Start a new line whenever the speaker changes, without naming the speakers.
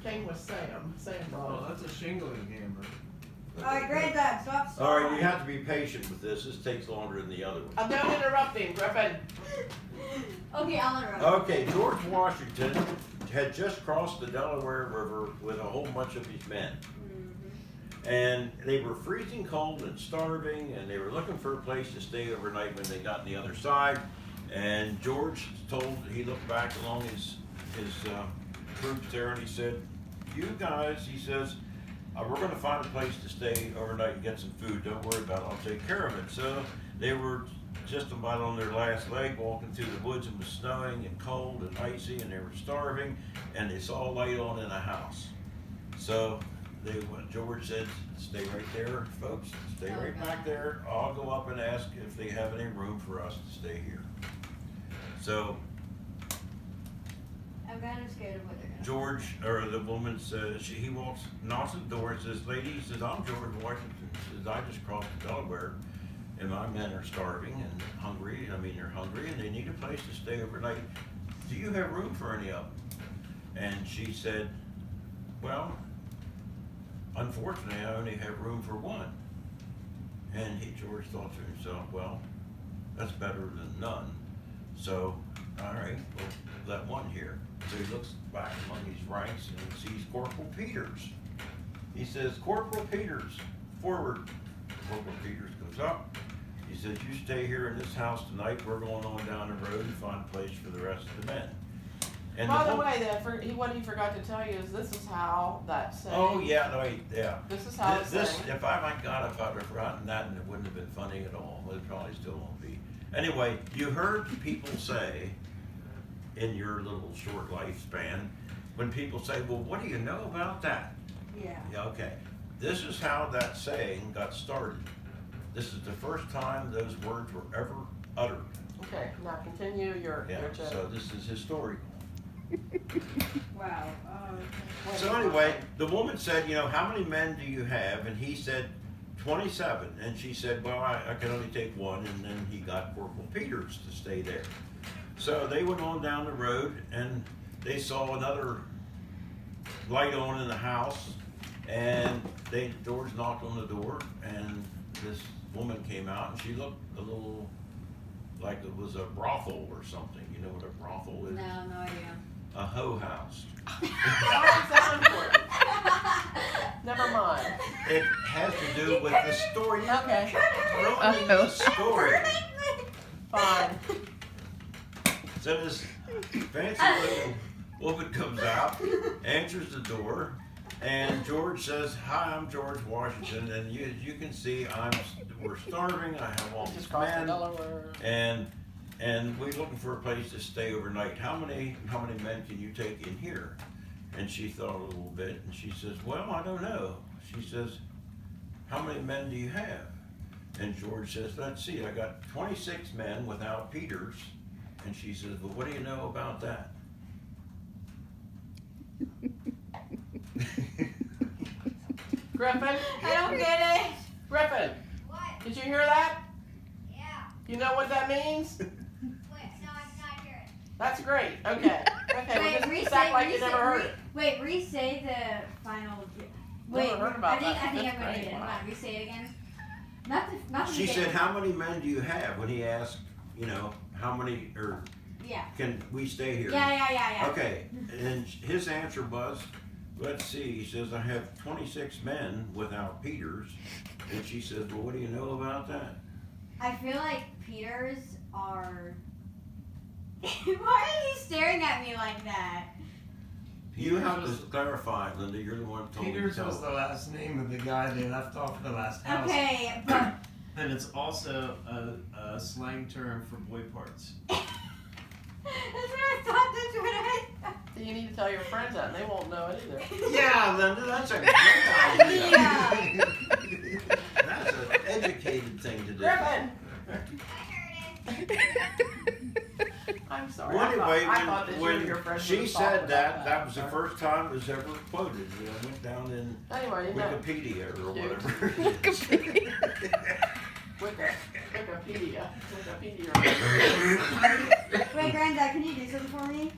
came with Sam. Sam brought
Oh,
it.
that's a shingling hammer.
Alright, Granddad, stop
All
stalling.
right, you have to be patient with this. This takes longer than the other one.
Don't interrupt him, Griffin.
Okay, I'll interrupt.
Okay, George Washington had just crossed the Delaware River with a whole bunch of his men. And they were freezing cold and starving, and they were looking for a place to stay overnight when they got on the other side. And George he looked back along his troops there, and he said, "You guys," he says, "we're going to find a place to stay overnight and get some food. Don't worry about it. I'll take care of it." So they were just about on their last leg, walking through the woods. It was snowing and cold and icy, and they were starving, and they saw a light on in a house. So George said, "Stay right there, folks. Stay right back there. I'll go up and ask if they have any room for us to stay here." So
I'm kind of scared of what they're gonna
George, or the woman says, he knocks on the door and says, "Lady," he says, "I'm George Washington." He says, "I just crossed the Delaware, and my men are starving and hungry. They're hungry, and they need a place to stay overnight. Do you have room for any of them?" And she said, "Well, unfortunately, I only have room for one." And George thought to himself, "Well, that's better than none. So, all right, we'll let one here." So he looks back among his ranks and he sees Corporal Peters. He says, "Corporal Peters, forward." Corporal Peters goes up. He says, "You stay here in this house tonight. We're going on down the road and find a place for the rest of the men." And
By the way, what he forgot to tell you is this is how that saying.
Oh yeah, no, yeah.
This is how it's
This,
saying.
if I might God, if I'd have forgotten that, and it wouldn't have been funny at all. It probably still won't be. Anyway, you heard people say in your little short lifespan, when people say, "Well, what do you know about that?"
Yeah.
Yeah, okay. This is how that saying got started. This is the first time those words were ever uttered.
Okay, now continue your
Yeah.
joke.
So this is historical.
Wow.
So anyway, the woman said, "How many men do you have?" And he said, 27. And she said, "Well, I can only take one." And then he got Corporal Peters to stay there. So they went on down the road, and they saw another light on in the house. And George knocked on the door, and this woman came out, and she looked a little like it was a brothel or something. You know what a brothel is?
No, no idea.
A hoe house.
Why is that important? Never mind.
It has to do with the story.
Okay,
Ruining the story.
fine.
So this fancy looking woman comes out, answers the door, and George says, "Hi, I'm George Washington, and you can see we're starving. I have all these
Just crossed the
men,
Delaware.
and we're looking for a place to stay overnight. How many men can you take in here?" And she thought a little bit, and she says, "Well, I don't know." She says, "How many men do you have?" And George says, "Let's see, I got 26 men without Peters." And she says, "Well, what do you know about that?"
Griffin,
I don't get it.
Griffin,
What?
did you hear that?
Yeah.
You know what that means?
Wait, no, I did not hear it.
That's great. Okay. Okay,
Wait,
well, just act like you never heard it.
Wait, re-say the final.
Never
Wait,
heard about
I think
that.
I'm
That's
gonna
great.
get it. Hold
Wow.
on, re-say it again. Not the
She said,
beginning.
"How many men do you have?" When he asked, how many, or
Yeah.
can we stay here?
Yeah.
Okay, and his answer was, "Let's see," he says, "I have 26 men without Peters." And she says, "Well, what do you know about that?"
I feel like Peters are. Why are you staring at me like that?
You have to clarify, Linda, you're the one who told me to
Peters
tell
was the last name of the guy they left off the last house.
Okay, but
And it's also a slang term for boy parts.
that's what I thought. That's what I thought.
You need to tell your friends that, and they won't know it either.
Yeah, Linda, that's a great idea.
Yeah.
That's an educated thing to do.
Griffin,
I heard it.
I'm sorry.
Well, anyway,
I thought that you and your
when
friends
she
would have
said
talked about
that was the
Sorry.
first time it was ever quoted. I went down in
Anyway, you know.
Wikipedia or
Cute.
whatever.
Wikipedia.
Wait, Granddad, can you do something for me?